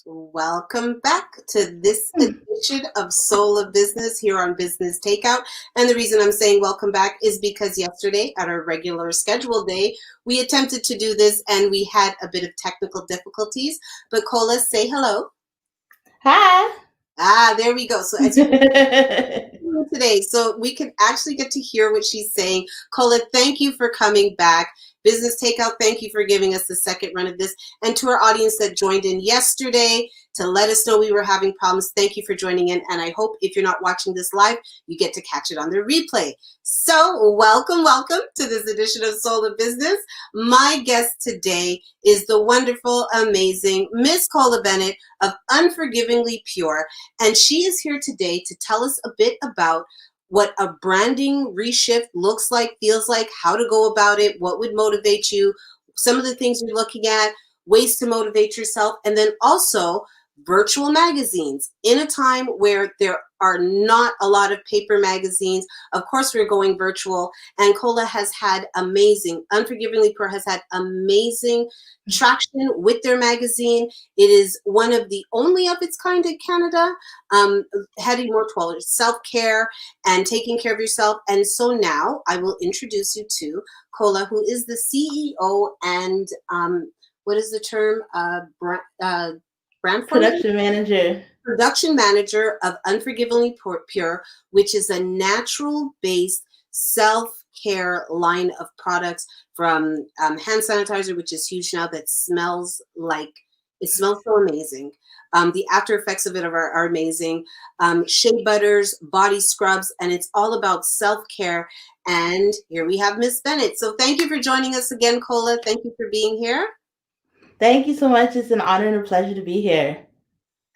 Welcome back to this edition of Soul of Business here on Business Takeout. And the reason I'm saying welcome back is because yesterday at our regular scheduled day, we attempted to do this and we had a bit of technical difficulties. But Cola, say hello. Hi. There we go. So as today, so we can actually get to hear what she's saying. Cola, thank you for coming back. Business Takeout, thank you for giving us the second run of this. And to our audience that joined in yesterday to let us know we were having problems, thank you for joining in. And I hope if you're not watching this live, you get to catch it on the replay. So welcome to this edition of Soul of Business. My guest today is the wonderful, amazing Miss Cola Bennet of Unforgivingly Pure. And she is here today to tell us a bit about what a branding reshift looks like, feels like, how to go about it, what would motivate you, some of the things you're looking at, ways to motivate yourself, and then also virtual magazines in a time where there are not a lot of paper magazines. Of course, we're going virtual, and Cola has had Unforgivingly Pure has had amazing traction with their magazine. It is one of the only of its kind in Canada, heading more towards self-care and taking care of yourself. And so now I will introduce you to Cola, who is the CEO and what is the term? Brand production manager of Unforgivably Pure, which is a natural-based self-care line of products, from hand sanitizer, which is huge now, that smells so amazing. The after effects of it are amazing. Shea butters, body scrubs, and it's all about self-care. And here we have Miss Bennet. So thank you for joining us again, Cola. Thank you for being here. Thank you so much. It's an honor and a pleasure to be here.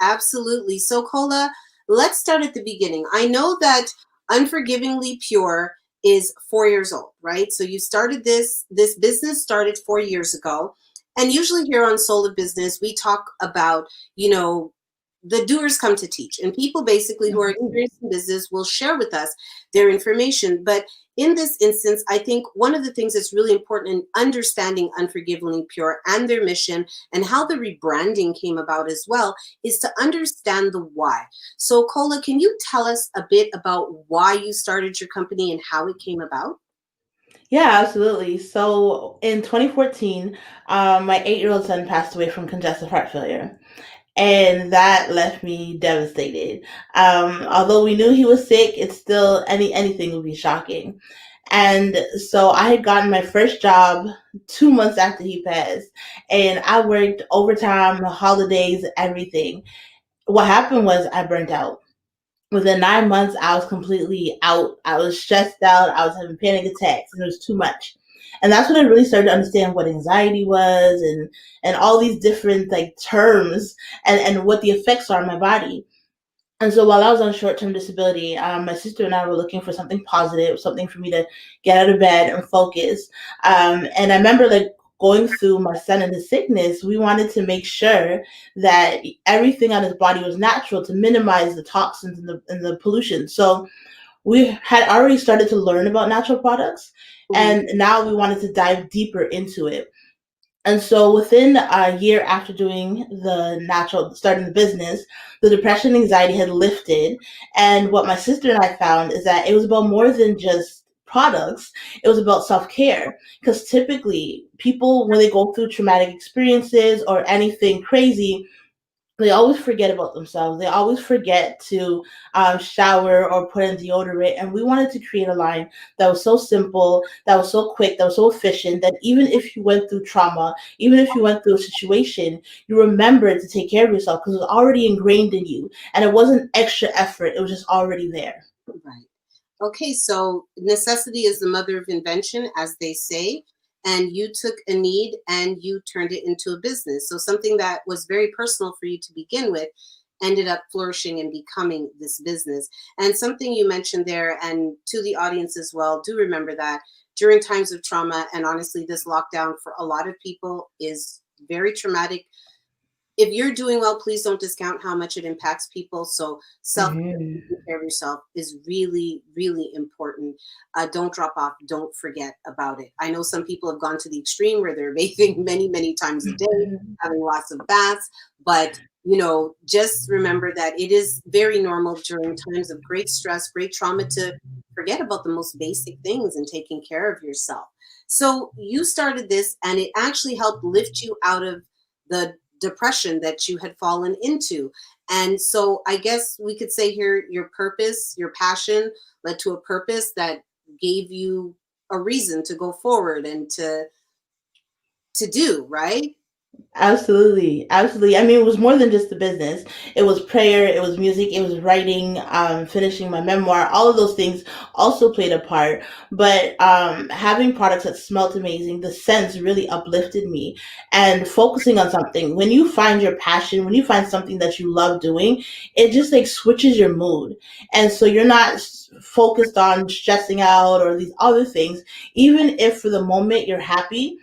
Absolutely. So Cola, let's start at the beginning. I know that Unforgivingly Pure is 4 years old, right? So you started this business started 4 years ago. And usually here on Soul of Business, we talk about, the doers come to teach, and people basically who are experienced in business will share with us their information. But in this instance, I think one of the things that's really important in understanding Unforgivingly Pure and their mission and how the rebranding came about as well is to understand the why. So Cola, can you tell us a bit about why you started your company and how it came about? Yeah, absolutely. So in 2014, my 8-year-old son passed away from congestive heart failure. And that left me devastated. Although we knew he was sick, it's still anything would be shocking. And so I had gotten my first job 2 months after he passed, and I worked overtime, holidays, everything. What happened was I burnt out. Within 9 months, I was completely out. I was stressed out. I was having panic attacks, and it was too much. And that's when I really started to understand what anxiety was, and all these different like terms, and what the effects are on my body. And so while I was on short-term disability, my sister and I were looking for something positive, something for me to get out of bed and focus. And I remember like going through my son and his sickness, we wanted to make sure that everything on his body was natural to minimize the toxins and the pollution. So we had already started to learn about natural products, and now we wanted to dive deeper into it. And so within a year after starting the business, the depression and anxiety had lifted. And what my sister and I found is that it was about more than just products. It was about self-care. Because typically people, when they go through traumatic experiences or anything crazy, they always forget about themselves. They always forget to shower or put in deodorant. And we wanted to create a line that was so simple, that was so quick, that was so efficient, that even if you went through trauma, even if you went through a situation, you remembered to take care of yourself because it was already ingrained in you. And it wasn't extra effort. It was just already there. Right. Okay, so necessity is the mother of invention, as they say, and you took a need and you turned it into a business. So something that was very personal for you to begin with ended up flourishing and becoming this business. And something you mentioned there, and to the audience as well, do remember that during times of trauma, and honestly, this lockdown for a lot of people is very traumatic. If you're doing well, please don't discount how much it impacts people. So taking care of yourself is really, really important. Don't drop off. Don't forget about it. I know some people have gone to the extreme where they're bathing many, many times a day, having lots of baths, but just remember that it is very normal during times of great stress, great trauma, to forget about the most basic things and taking care of yourself. So you started this, and it actually helped lift you out of the depression that you had fallen into. And so I guess we could say here, your purpose, your passion led to a purpose that gave you a reason to go forward and to do, right? Absolutely, absolutely. I mean, it was more than just the business. It was prayer, it was music, it was writing, finishing my memoir. All of those things also played a part. But having products that smelled amazing, the scents really uplifted me. And focusing on something, when you find your passion, when you find something that you love doing, it just like switches your mood. And so you're not focused on stressing out or these other things. Even if for the moment you're happy,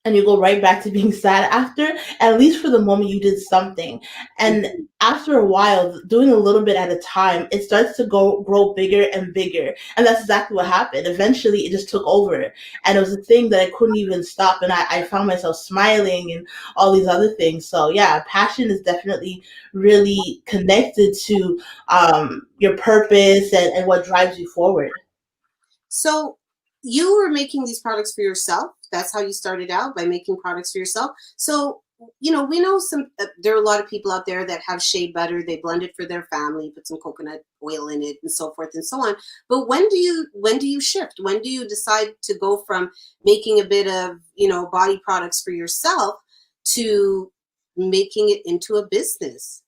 and you go right back to being sad after, at least for the moment you did something. And Mhm. after a while, doing a little bit at a time, it starts to grow bigger and bigger. And that's exactly what happened. Eventually it just took over. And it was a thing that I couldn't even stop. And I found myself smiling and all these other things. So yeah, passion is definitely really connected to your purpose and what drives you forward. So you were making these products for yourself. That's how you started out, by making products for yourself. So, we know there are a lot of people out there that have shea butter. They blend it for their family, put some coconut oil in it, and so forth and so on. But when do you shift? When do you decide to go from making a bit of, body products for yourself to making it into a business?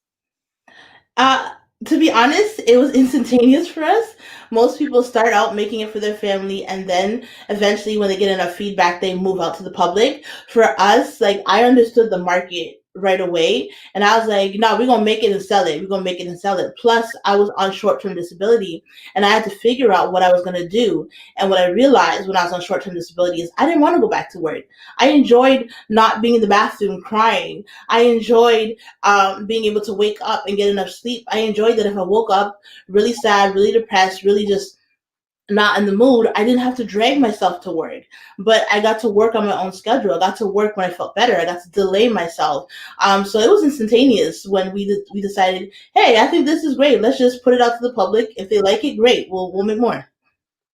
Uh, to be honest, it was instantaneous for us. Most people start out making it for their family, and then eventually, when they get enough feedback, they move out to the public. For us, like I understood the market right away, and I was like, "No, we're gonna make it and sell it. We're gonna make it and sell it." Plus, I was on short-term disability, and I had to figure out what I was gonna do. And what I realized when I was on short-term disability is I didn't want to go back to work. I enjoyed not being in the bathroom crying. I enjoyed being able to wake up and get enough sleep. I enjoyed that if I woke up really sad, really depressed, really just not in the mood, I didn't have to drag myself to work. But I got to work on my own schedule. I got to work when I felt better. I got to delay myself. So it was instantaneous when we decided, hey, I think this is great. Let's just put it out to the public. If they like it, great. We'll make more.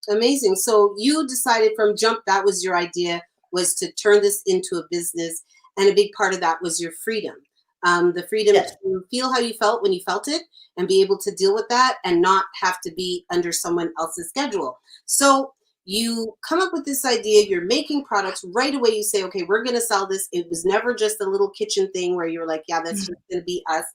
Amazing. So you decided from jump, that was your idea, was to turn this into a business, and a big part of that was your freedom. The freedom Yes. to feel how you felt when you felt it, and be able to deal with that and not have to be under someone else's schedule. So you come up with this idea, you're making products right away. You say, okay, we're going to sell this. It was never just a little kitchen thing where you're like, yeah, that's just going to be us.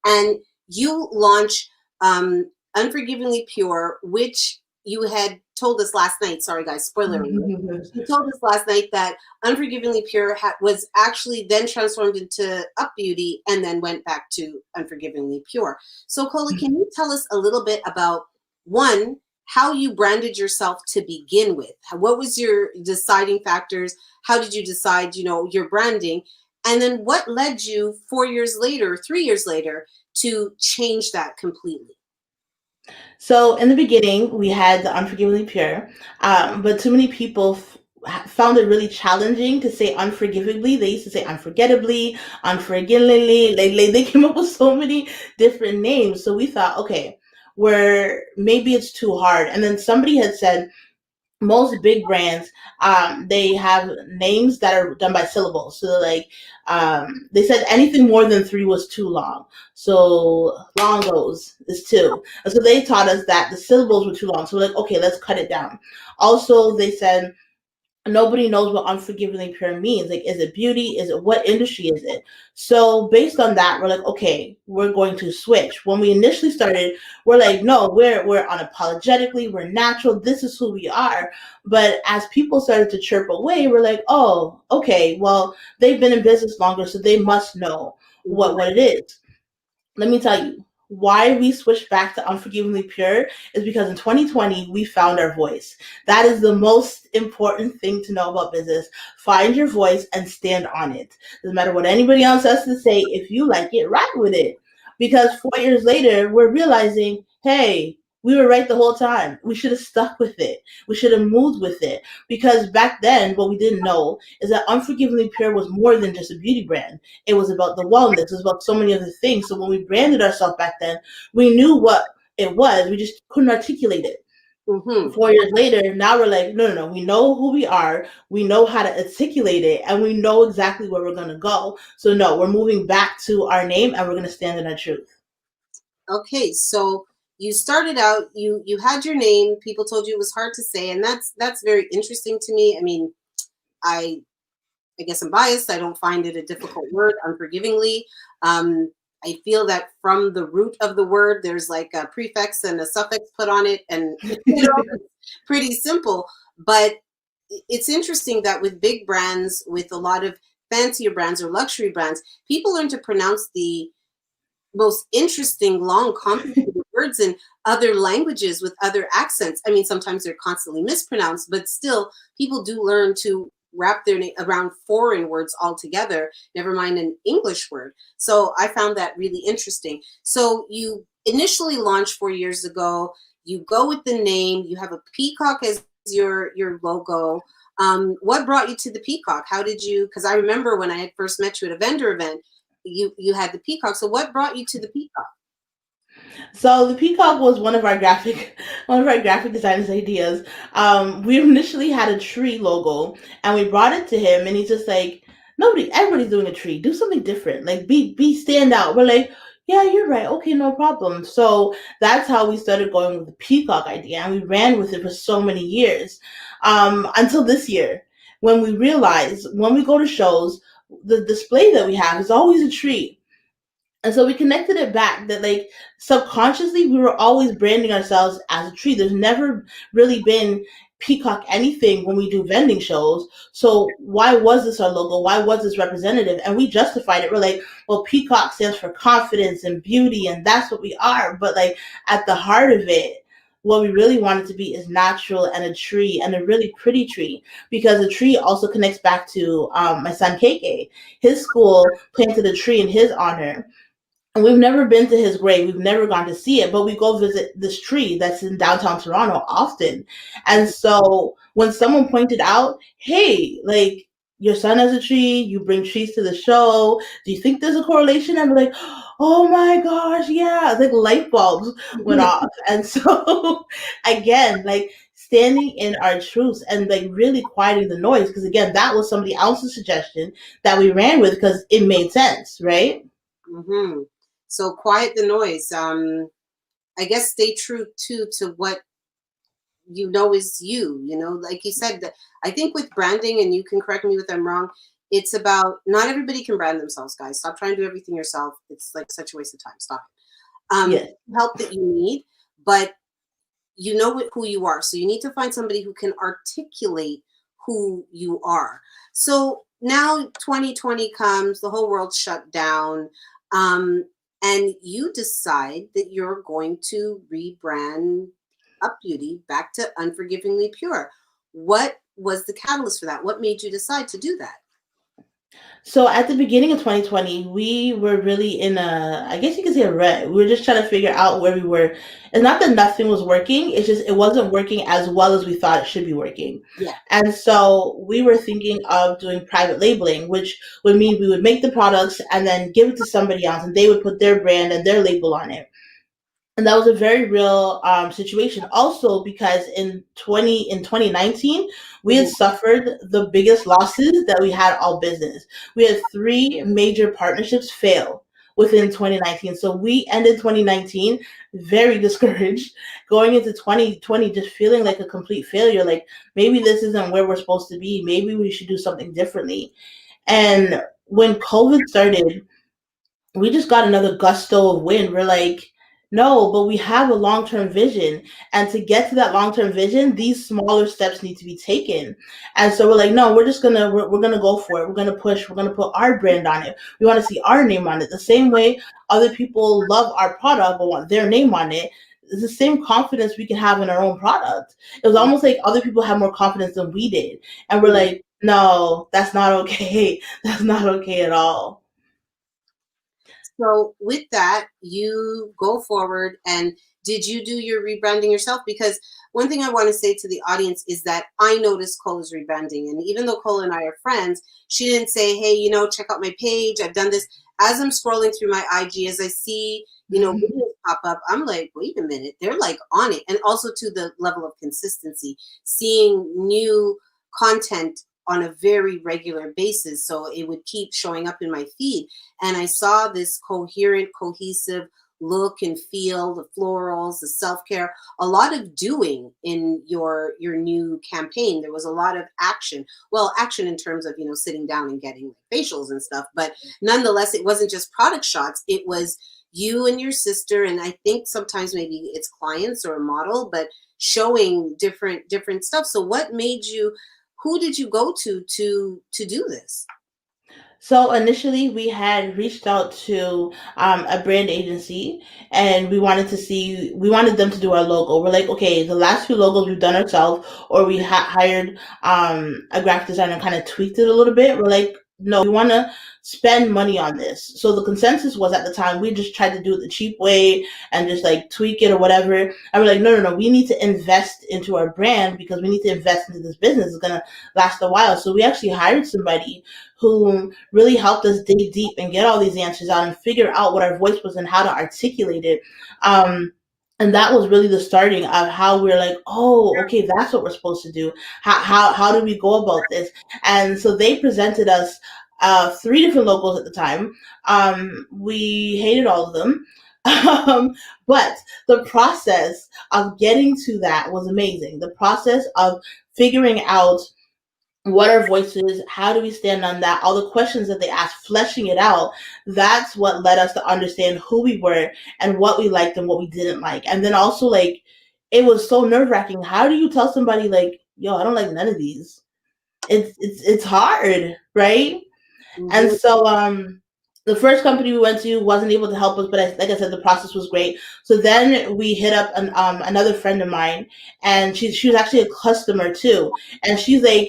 And you launch Unforgivingly Pure, which you had told us last night. Sorry, guys, spoiler alert. You told us last night that Unforgivingly Pure was actually then transformed into Up Beauty and then went back to Unforgivingly Pure. So, Cola, can you tell us a little bit about, one, how you branded yourself to begin with? What was your deciding factors? How did you decide, your branding? And then what led you 4 years later, 3 years later, to change that completely? So in the beginning, we had the Unforgivably Pure, but too many people found it really challenging to say unforgivably. They used to say unforgettably, unforgivingly. They came up with so many different names. So we thought, okay, where maybe it's too hard. And then somebody had said, most big brands, they have names that are done by syllables. So like, they said anything more than three was too long. So long goes is two. And so they taught us that the syllables were too long. So we're like, okay, let's cut it down. Also, they said nobody knows what unforgivingly pure means. Like, is it beauty? Is it what industry is it? So based on that, we're like, okay, we're going to switch. When we initially started, we're like, no, we're unapologetically, we're natural. This is who we are. But as people started to chirp away, we're like, oh, okay, well, they've been in business longer, so they must know Mhm. what it is. Let me tell you why we switched back to Unforgivingly Pure is because in 2020 we found our voice. That is the most important thing to know about business. Find your voice and stand on it. Doesn't matter what anybody else has to say. If you like it, ride with it. Because 4 years later, we're realizing, hey, we were right the whole time. We should have stuck with it. We should have moved with it. Because back then, what we didn't know is that Unforgivingly Pure was more than just a beauty brand. It was about the wellness. It was about so many other things. So when we branded ourselves back then, we knew what it was. We just couldn't articulate it. Mm-hmm. 4 years later, now we're like, no, no, no. We know who we are. We know how to articulate it, and we know exactly where we're going to go. So no, we're moving back to our name, and we're going to stand in our truth. Okay, so you started out, you had your name, people told you it was hard to say, and that's very interesting to me. I mean, I guess I'm biased. I don't find it a difficult word, unforgivingly. I feel that from the root of the word, there's like a prefix and a suffix put on it, and it's pretty simple. But it's interesting that with big brands, with a lot of fancier brands or luxury brands, people learn to pronounce the most interesting, long, complicated words in other languages with other accents. I mean, sometimes they're constantly mispronounced, but still, people do learn to wrap their name around foreign words altogether, never mind an English word. So I found that really interesting. So you initially launched 4 years ago. You go with the name. You have a peacock as your logo. What brought you to the peacock? How did you? Because I remember when I had first met you at a vendor event, you had the peacock. So what brought you to the peacock? So the peacock was one of our graphic designers' ideas. We initially had a tree logo, and we brought it to him, and he's just like, everybody's doing a tree. Do something different. Like be stand out. We're like, yeah, you're right. Okay, no problem. So that's how we started going with the peacock idea, and we ran with it for so many years, until this year when we realized when we go to shows, the display that we have is always a tree. And so we connected it back that like subconsciously we were always branding ourselves as a tree. There's never really been peacock anything when we do vending shows. So why was this our logo? Why was this representative? And we justified it. We're like, well, peacock stands for confidence and beauty, and that's what we are. But like at the heart of it, what we really wanted to be is natural and a tree, and a really pretty tree, because a tree also connects back to my son KK. His school planted a tree in his honor, and we've never been to his grave. We've never gone to see it, but we go visit this tree that's in downtown Toronto often. And so when someone pointed out, hey, like your son has a tree, you bring trees to the show. Do you think there's a correlation? I'm like, oh my gosh, yeah. It's like light bulbs went off. And so again, like standing in our truths and like really quieting the noise. Because again, that was somebody else's suggestion that we ran with because it made sense, right? Mm-hmm. So quiet the noise. I guess stay true too to what you know is you. You know, like you said, I think with branding, and you can correct me if I'm wrong, it's about not everybody can brand themselves, guys. Stop trying to do everything yourself. It's like such a waste of time. Stop it. Yes. Help that you need, but you know who you are. So you need to find somebody who can articulate who you are. So now 2020 comes, the whole world's shut down. And you decide that you're going to rebrand Up Beauty back to Unforgivingly Pure. What was the catalyst for that? What made you decide to do that? So at the beginning of 2020, we were really in I guess you could say a rut. We were just trying to figure out where we were. It's not that nothing was working. It's just it wasn't working as well as we thought it should be working. Yeah. And so we were thinking of doing private labeling, which would mean we would make the products and then give it to somebody else, and they would put their brand and their label on it. And that was a very real situation. Also, because in 2019, we had suffered the biggest losses that we had all business. We had 3 major partnerships fail within 2019. So we ended 2019 very discouraged, going into 2020 just feeling like a complete failure. Like maybe this isn't where we're supposed to be. Maybe we should do something differently. And when COVID started, we just got another gusto of wind. We're like, no, but we have a long term vision. And to get to that long term vision, these smaller steps need to be taken. And so we're like, no, we're gonna go for it. We're gonna push, we're gonna put our brand on it. We want to see our name on it. The same way other people love our product but want their name on it. It's the same confidence we can have in our own product. It was almost like other people have more confidence than we did. And we're like, no, that's not okay. That's not okay at all. So with that, you go forward, and did you do your rebranding yourself? Because one thing I want to say to the audience is that I noticed Cola's rebranding. And even though Cola and I are friends, she didn't say, hey, check out my page. I've done this. As I'm scrolling through my IG, as I see, videos pop up, I'm like, wait a minute, they're like on it. And also to the level of consistency, seeing new content on a very regular basis. So it would keep showing up in my feed. And I saw this coherent, cohesive look and feel, the florals, the self-care, a lot of doing in your new campaign. There was a lot of action. Well, action in terms of, sitting down and getting facials and stuff. But nonetheless, it wasn't just product shots. It was you and your sister, and I think sometimes maybe it's clients or a model, but showing different stuff. So what made you, who did you go to do this? So initially, we had reached out to a brand agency, and we wanted them to do our logo. We're like, okay, the last few logos we've done ourselves, or we hired a graphic designer and kind of tweaked it a little bit. We're like, no, we want to spend money on this. So the consensus was at the time we just tried to do it the cheap way and just like tweak it or whatever. And we're like, no, we need to invest into our brand because we need to invest into this business. It's gonna last a while. So we actually hired somebody who really helped us dig deep and get all these answers out and figure out what our voice was and how to articulate it. And that was really the starting of how we're like, oh, okay, that's what we're supposed to do. How do we go about this? And so they presented us three different logos at the time. We hated all of them. But the process of getting to that was amazing. The process of figuring out what are voices, how do we stand on that, all the questions that they asked, fleshing it out, that's what led us to understand who we were and what we liked and what we didn't like. And then also, like, it was so nerve-wracking. How do you tell somebody, like, yo, I don't like none of these? It's hard, right? And Mhm. so the first company we went to wasn't able to help us, but like I said, the process was great. So then we hit up another friend of mine, and she was actually a customer too, and she's like,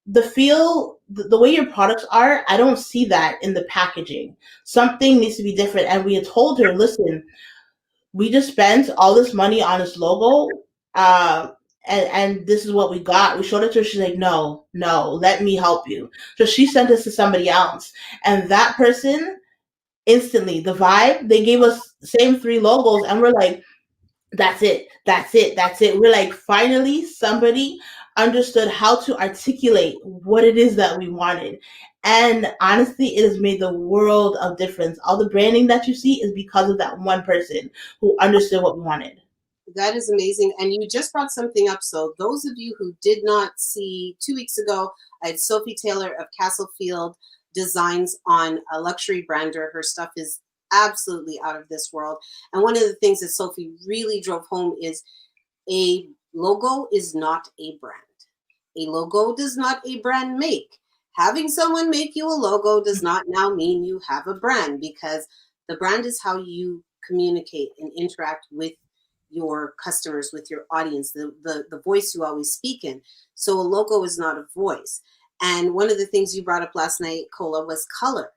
the way your products are, I don't see that in the packaging. Something needs to be different. And we had told her, listen, we just spent all this money on this logo, uh, and this is what we got. We showed it to her. She's like, no, let me help you. So she sent us to somebody else, and that person instantly, the vibe, they gave us the same three logos, and we're like, that's it. We're like, finally, somebody understood how to articulate what it is that we wanted. And honestly, it has made the world of difference. All the branding that you see is because of that one person who understood what we wanted. That is amazing. And you just brought something up. So those of you who did not see 2 weeks ago, I had Sophie Taylor of Castlefield Designs on, a luxury brander. Her stuff is absolutely out of this world. And one of the things that Sophie really drove home is a logo is not a brand. A logo does not a brand make. Having someone make you a logo does not now mean you have a brand, because the brand is how you communicate and interact with your customers, with your audience, the voice you always speak in. So a logo is not a voice. And one of the things you brought up last night, Cola, was color.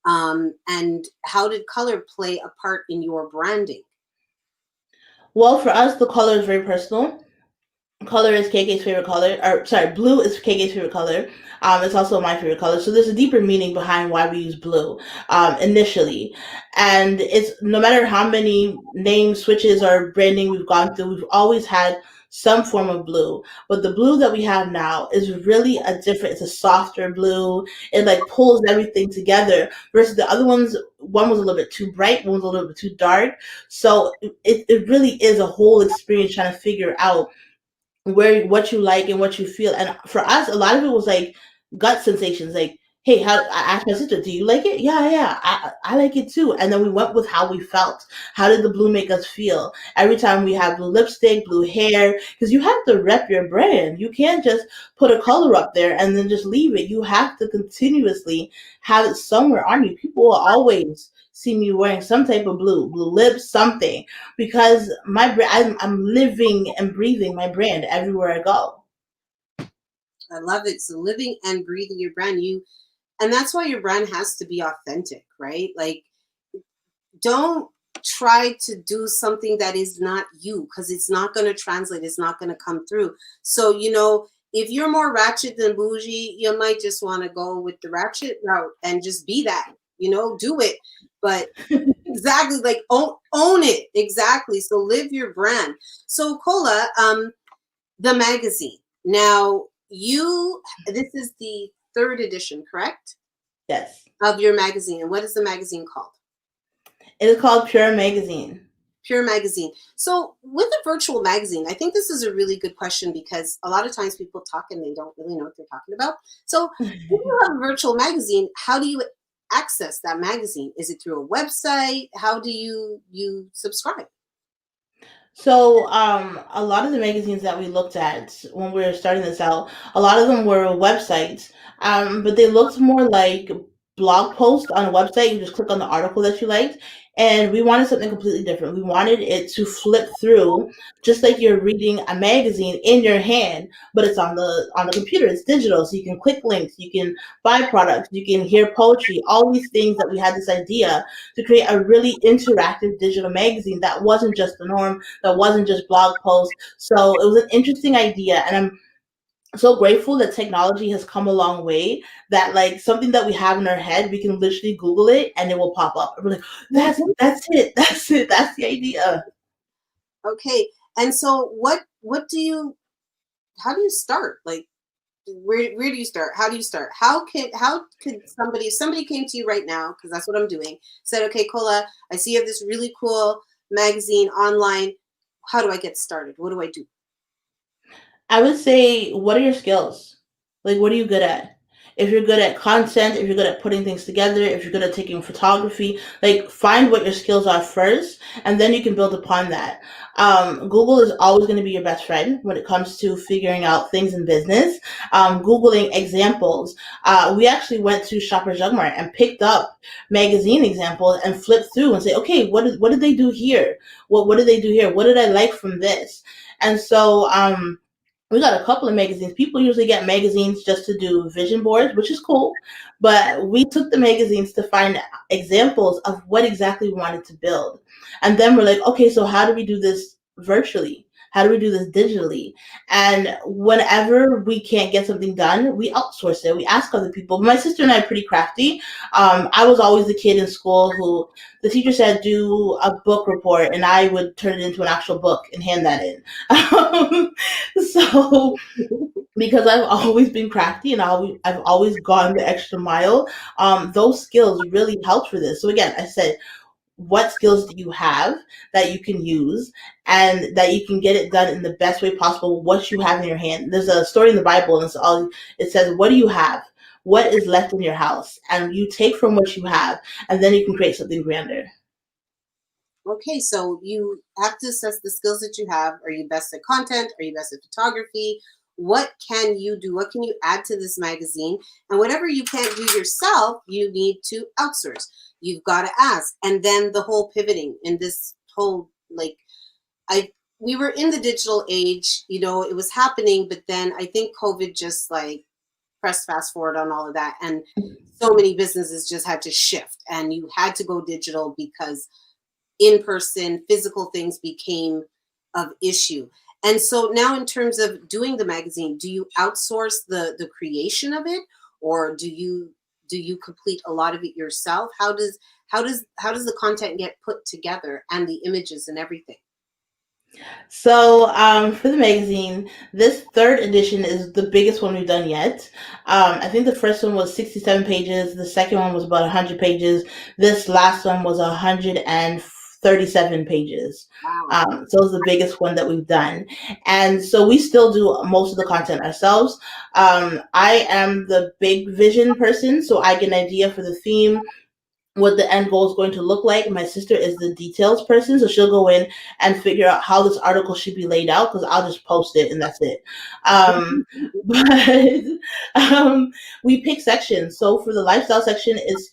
And how did color play a part in your branding? Well, for us, the color is very personal. Color is KK's favorite color, or sorry, blue is KK's favorite color. It's also my favorite color. So there's a deeper meaning behind why we use blue initially. And it's no matter how many name switches or branding we've gone through, we've always had some form of blue. But the blue that we have now is really it's a softer blue. It like pulls everything together versus the other ones. One was a little bit too bright, one was a little bit too dark. So it really is a whole experience trying to figure out where what you like and what you feel. And for us, a lot of it was like gut sensations. Like, hey, how I asked my sister, do you like it? Yeah, I like it too. And then we went with how we felt. How did the blue make us feel? Every time we have blue lipstick, blue hair, because you have to rep your brand. You can't just put a color up there and then just leave it. You have to continuously have it somewhere on you. People will always see me wearing some type of blue lips, something, because I'm living and breathing my brand everywhere I go. I love it. So living and breathing your brand, and that's why your brand has to be authentic, right? Like, don't try to do something that is not you, because it's not going to translate. It's not going to come through. So, if you're more ratchet than bougie, you might just want to go with the ratchet route and just be that, do it. But exactly, like own it. Exactly. So live your brand. So Cola, the magazine. Now this is the 3rd edition, correct? Yes. Of your magazine. And what is the magazine called? It is called Pure Magazine. Pure Magazine. So with a virtual magazine, I think this is a really good question, because a lot of times people talk and they don't really know what they're talking about. So if you have a virtual magazine, how do you access that magazine? Is it through a website? How do you subscribe? So, a lot of the magazines that we looked at when we were starting this out, a lot of them were websites, but they looked more like blog posts on a website. You just click on the article that you liked, and we wanted something completely different. We wanted it to flip through, just like you're reading a magazine in your hand, but it's on the computer. It's digital, so you can click links, you can buy products, you can hear poetry. All these things that we had this idea to create a really interactive digital magazine that wasn't just the norm, that wasn't just blog posts. So it was an interesting idea, and I'm so grateful that technology has come a long way, that like something that we have in our head, we can literally Google it and it will pop up. We're like, that's it, that's the idea. Okay. And so what do you how do you start? Like, where do you start? How do you start? How could somebody, if somebody came to you right now, because that's what I'm doing, said, okay, Cola, I see you have this really cool magazine online. How do I get started? What do I do? I would say, what are your skills? Like, what are you good at? If you're good at content, if you're good at putting things together, if you're good at taking photography, like find what your skills are first, and then you can build upon that. Google is always going to be your best friend when it comes to figuring out things in business. Googling examples. We actually went to Shoppers Drug Mart and picked up magazine examples and flipped through and say, okay, what did they do here? What did they do here? What did I like from this? And so, we got a couple of magazines. People usually get magazines just to do vision boards, which is cool. But we took the magazines to find examples of what exactly we wanted to build. And then we're like, okay, so how do we do this virtually? How do we do this digitally? And whenever we can't get something done, we outsource it. We ask other people. My sister and I are pretty crafty. I was always the kid in school who the teacher said do a book report, and I would turn it into an actual book and hand that in. So because I've always been crafty and I've always gone the extra mile, those skills really helped for this. So again, I said, what skills do you have that you can use and that you can get it done in the best way possible? What you have in your hand. There's a story in the Bible, and it says, "What do you have? What is left in your house?" And you take from what you have, and then you can create something grander. Okay, so you have to assess the skills that you have. Are you best at content? Are you best at photography? What can you do? What can you add to this magazine? And whatever you can't do yourself, you need to outsource. You've got to ask. And then the whole pivoting in this whole, like, I we were in the digital age, it was happening, but then I think COVID just like pressed fast forward on all of that. And so many businesses just had to shift, and you had to go digital because in-person physical things became of issue. And so now, in terms of doing the magazine, do you outsource the creation of it, or do you complete a lot of it yourself? How does the content get put together, and the images and everything? So, for the magazine, this third edition is the biggest one we've done yet. I think the first one was 67 pages. The second one was about 100 pages. This last one was 137 pages. Wow. So it was the biggest one that we've done. And so we still do most of the content ourselves. I am the big vision person, so I get an idea for the theme, what the end goal is going to look like. My sister is the details person, so she'll go in and figure out how this article should be laid out, because I'll just post it and that's it. But we pick sections. So for the lifestyle section, is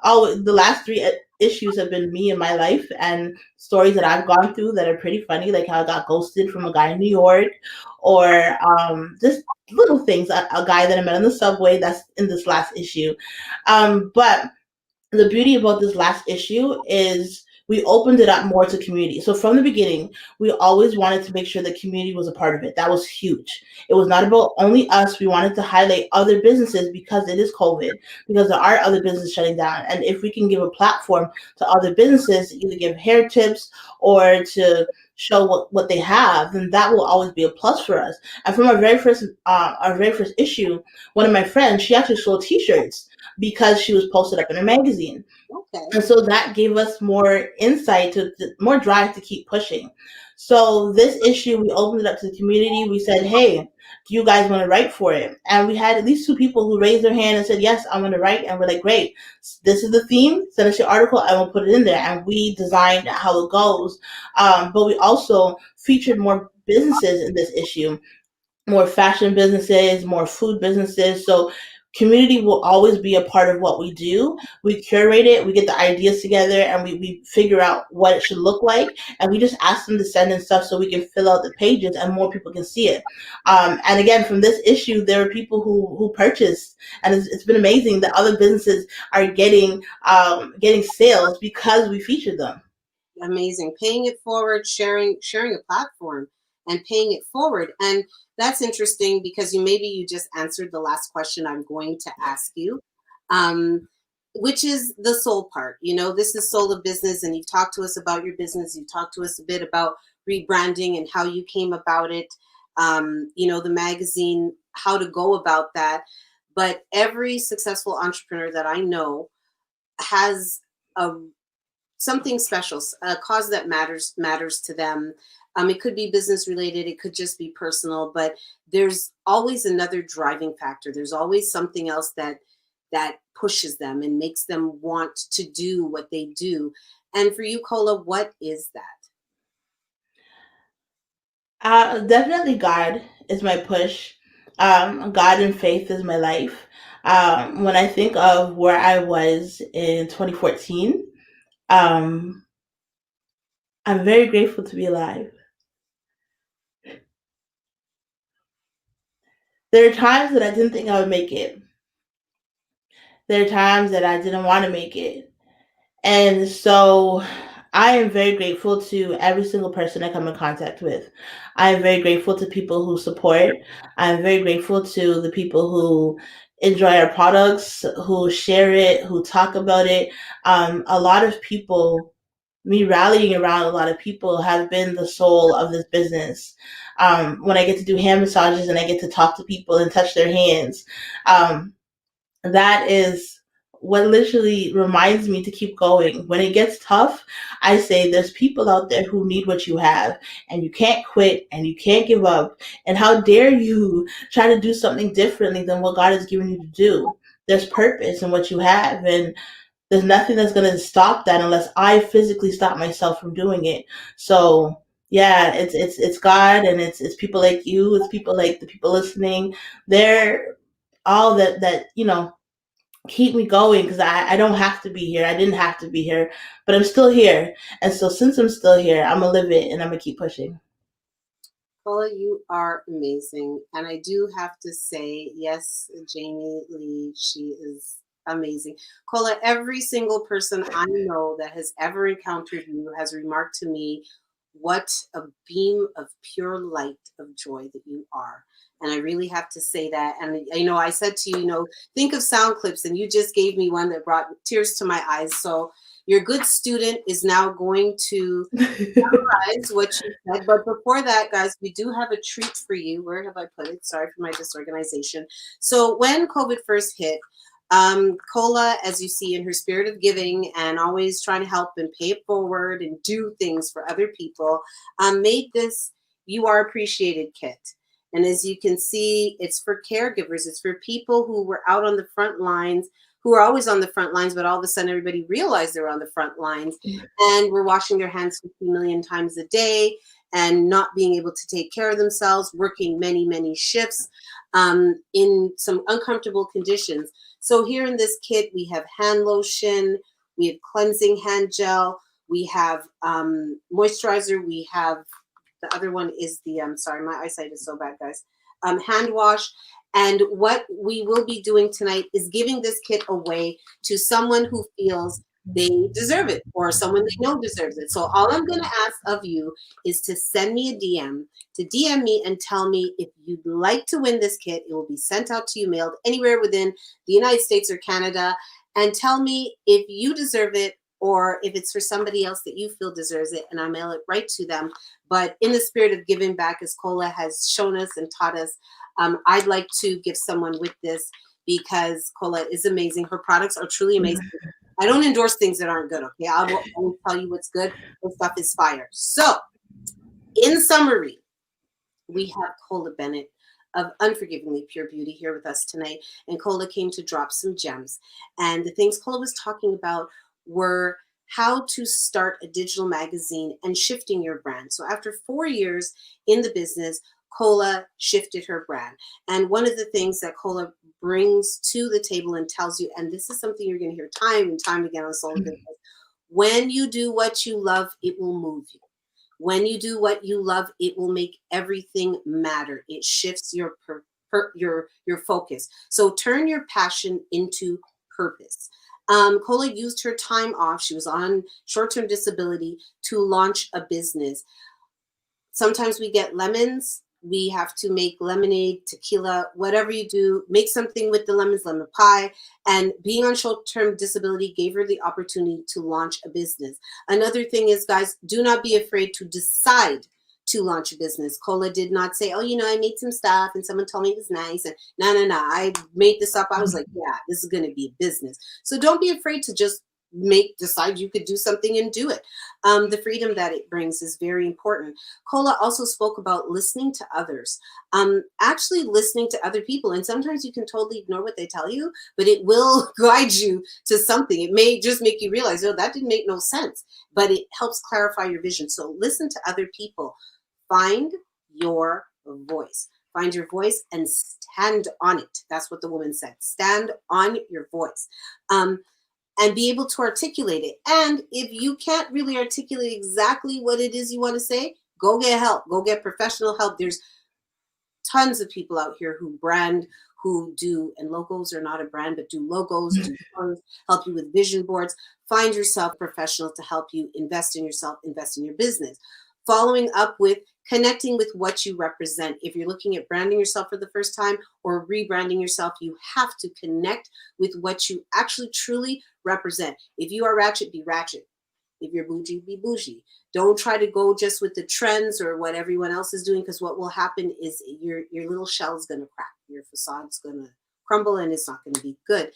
always the last three issues have been me and my life and stories that I've gone through that are pretty funny, like how I got ghosted from a guy in New York, or just little things. A guy that I met on the subway, that's in this last issue. But the beauty about this last issue is we opened it up more to community. So from the beginning, we always wanted to make sure the community was a part of it. That was huge. It was not about only us. We wanted to highlight other businesses because it is COVID, because there are other businesses shutting down. And if we can give a platform to other businesses to either give hair tips or to show what they have, then that will always be a plus for us. And from our very first issue, one of my friends, she actually sold T-shirts because she was posted up in a magazine. Okay. And so that gave us more insight more drive to keep pushing. So this issue, we opened it up to the community. We said, hey, do you guys want to write for it? And we had at least 2 people who raised their hand and said, yes, I want to write. And we're like, great, this is the theme. Send us your article. I will put it in there. And we designed how it goes. But we also featured more businesses in this issue, more fashion businesses, more food businesses. So community will always be a part of what we do. We curate it, we get the ideas together, and we figure out what it should look like. And we just ask them to send in stuff so we can fill out the pages and more people can see it. And again, from this issue, there are people who purchased, and it's been amazing that other businesses are getting sales because we featured them. Amazing. Paying it forward, sharing a platform and paying it forward. And that's interesting because you just answered the last question I'm going to ask you, um, which is the soul part. This is soul of business, and you've talked to us about your business. You've talked to us a bit about rebranding and how you came about it, the magazine, how to go about that. But every successful entrepreneur that I know has a something special, a cause that matters to them. It could be business related, it could just be personal, but there's always another driving factor. There's always something else that pushes them and makes them want to do what they do. And for you, Cola, what is that? Definitely God is my push. God and faith is my life. When I think of where I was in 2014, um, I'm very grateful to be alive. There are times that I didn't think I would make it. There are times that I didn't want to make it. And so I am very grateful to every single person I come in contact with. I am very grateful to people who support. I'm very grateful to the people who enjoy our products, who share it, who talk about it. A lot of people, me rallying around a lot of people, have been the soul of this business. When I get to do hand massages and I get to talk to people and touch their hands, um, that is what literally reminds me to keep going. When it gets tough, I say there's people out there who need what you have, and you can't quit and you can't give up. And how dare you try to do something differently than what God has given you to do? There's purpose in what you have, and there's nothing that's going to stop that unless I physically stop myself from doing it. So yeah, it's God, and it's people like you, it's people like the people listening. They're all that keep me going, because I don't have to be here. I didn't have to be here, but I'm still here. And so since I'm still here, I'm gonna live it and I'm gonna keep pushing. Paula, you are amazing. And I do have to say, yes, Jamie Lee, she is amazing. Cola, every single person I know that has ever encountered you has remarked to me what a beam of pure light of joy that you are. And I really have to say that. And I said to you, think of sound clips, and you just gave me one that brought tears to my eyes. So your good student is now going to what you said. But before that, guys, we do have a treat for you. Where have I put it? Sorry for my disorganization. So when COVID first hit, Cola, as you see, in her spirit of giving and always trying to help and pay it forward and do things for other people, made this You Are Appreciated kit. And as you can see, it's for caregivers. It's for people who were out on the front lines, who are always on the front lines, but all of a sudden everybody realized they were on the front lines and were washing their hands 50 million times a day and not being able to take care of themselves, working many, many shifts in some uncomfortable conditions. So here in this kit, we have hand lotion, we have cleansing hand gel, we have moisturizer, we have the other one is the, sorry, my eyesight is so bad, guys, hand wash. And what we will be doing tonight is giving this kit away to someone who feels they deserve it or someone they know deserves it. So all I'm going to ask of you is to send me a DM, to DM me and tell me if you'd like to win this kit. It will be sent out to you, mailed anywhere within the United States or Canada. And tell me if you deserve it or if it's for somebody else that you feel deserves it, and I'll mail it right to them. But in the spirit of giving back, as Cola has shown us and taught us, I'd like to give someone with this because Cola is amazing. Her products are truly amazing. I don't endorse things that aren't good, okay? I will only tell you what's good. This stuff is fire. So, in summary, we have Cola Bennet of Unforgivingly Pure Beauty here with us tonight. And Cola came to drop some gems. And the things Cola was talking about were how to start a digital magazine and shifting your brand. So after 4 years in the business, Cola shifted her brand. And one of the things that Cola brings to the table and tells you, and this is something you're going to hear time and time again on Soul Business, when you do what you love, it will move you. When you do what you love, it will make everything matter. It shifts your focus. So turn your passion into purpose. Cola used her time off. She was on short-term disability to launch a business. Sometimes we get lemons. We have to make lemonade, tequila, whatever you do, make something with the lemons, lemon pie. And being on short-term disability gave her the opportunity to launch a business. Another thing is, guys, do not be afraid to decide to launch a business. Cola did not say, oh, I made some stuff and someone told me it was nice. And no, I made this up. I was like, yeah, this is going to be a business. So don't be afraid to just decide you could do something and do it. The freedom that it brings is very important. Cola also spoke about listening to others, actually listening to other people. And sometimes you can totally ignore what they tell you, but it will guide you to something. It may just make you realize, oh, that didn't make no sense, but it helps clarify your vision. So listen to other people. Find your voice. Find your voice and stand on it. That's what the woman said. Stand on your voice. And be able to articulate it. And if you can't really articulate exactly what it is you want to say, go get help. Go get professional help. There's tons of people out here who brand, who do, and logos are not a brand, but do logos, do songs, help you with vision boards. Find yourself a professional to help you invest in yourself, invest in your business. Following up with connecting with what you represent. If you're looking at branding yourself for the first time or rebranding yourself, you have to connect with what you actually truly represent. If you are ratchet, be ratchet. If you're bougie, be bougie. Don't try to go just with the trends or what everyone else is doing, because what will happen is your little shell is going to crack. Your facade's going to crumble and it's not going to be good.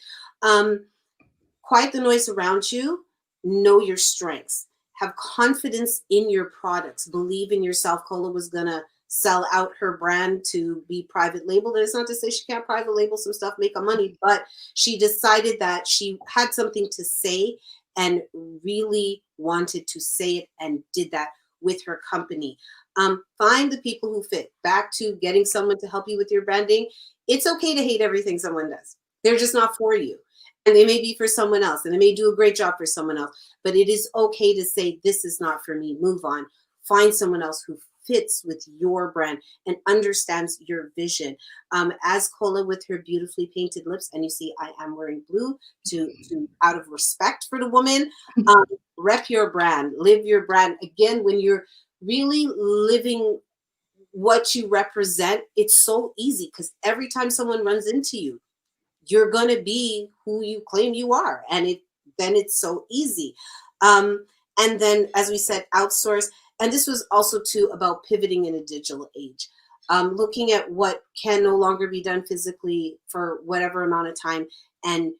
Quiet the noise around you. Know your strengths. Have confidence in your products. Believe in yourself. Cola was going to sell out her brand to be private labeled. And it's not to say she can't private label some stuff, make money, but she decided that she had something to say and really wanted to say it and did that with her company. Find the people who fit. Back to getting someone to help you with your branding. It's okay to hate everything someone does. They're just not for you. And they may be for someone else, and they may do a great job for someone else, but it is okay to say, this is not for me, move on. Find someone else who fits with your brand and understands your vision. As Cola with her beautifully painted lips, and you see I am wearing blue to out of respect for the woman, rep your brand, live your brand. Again, when you're really living what you represent, it's so easy because every time someone runs into you, you're going to be who you claim you are. And then it's so easy. And then, as we said, outsource. And this was also too about pivoting in a digital age, looking at what can no longer be done physically for whatever amount of time and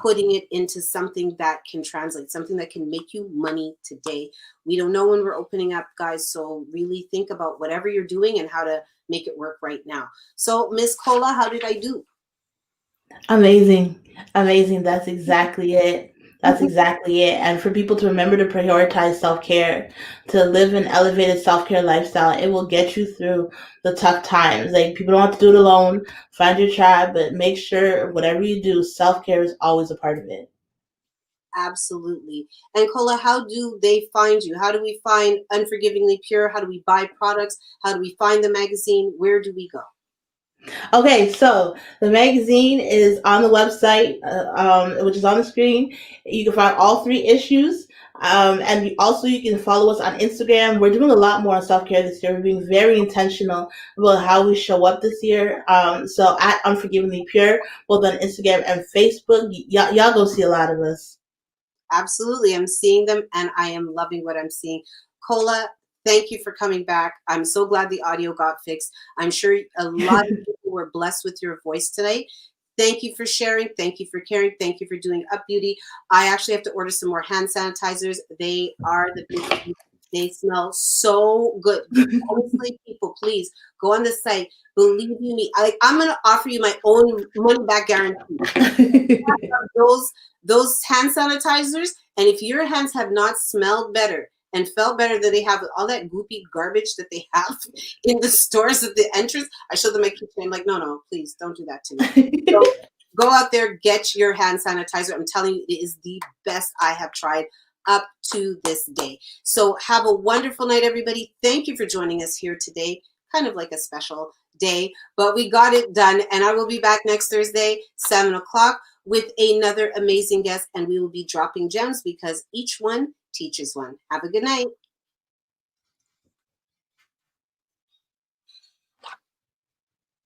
putting it into something that can translate, something that can make you money today. We don't know when we're opening up, guys. So really think about whatever you're doing and how to make it work right now. So Miss Cola, how did I do? Amazing. Amazing. That's exactly it. That's exactly it. And for people to remember to prioritize self-care, to live an elevated self-care lifestyle, it will get you through the tough times. Like, people don't have to do it alone. Find your tribe, but make sure whatever you do, self-care is always a part of it. Absolutely. And Cola, how do they find you? How do we find Unforgivingly Pure? How do we buy products? How do we find the magazine? Where do we go? Okay, so the magazine is on the website, which is on the screen. You can find all 3 issues. And you can follow us on Instagram. We're doing a lot more on self-care this year. We're being very intentional about how we show up this year. So at Unforgivingly Pure, both on Instagram and Facebook, y'all go see a lot of us. Absolutely. I'm seeing them and I am loving what I'm seeing. Cola, thank you for coming back. I'm so glad the audio got fixed. I'm sure a lot of people were blessed with your voice today. Thank you for sharing. Thank you for caring. Thank you for doing Up Beauty. I actually have to order some more hand sanitizers. They are the big, they smell so good. Honestly, people, please go on the site. Believe you me, I'm going to offer you my own money back guarantee. Those hand sanitizers, and if your hands have not smelled better and felt better than they have with all that goopy garbage that they have in the stores at the entrance, I show them my kitchen. I'm like, no, please don't do that to me. So go out there, get your hand sanitizer. I'm telling you, it is the best I have tried up to this day. So have a wonderful night, everybody. Thank you for joining us here today. Kind of like a special day, but we got it done. And I will be back next Thursday, 7 o'clock, with another amazing guest. And we will be dropping gems because each one teaches one. Have a good night.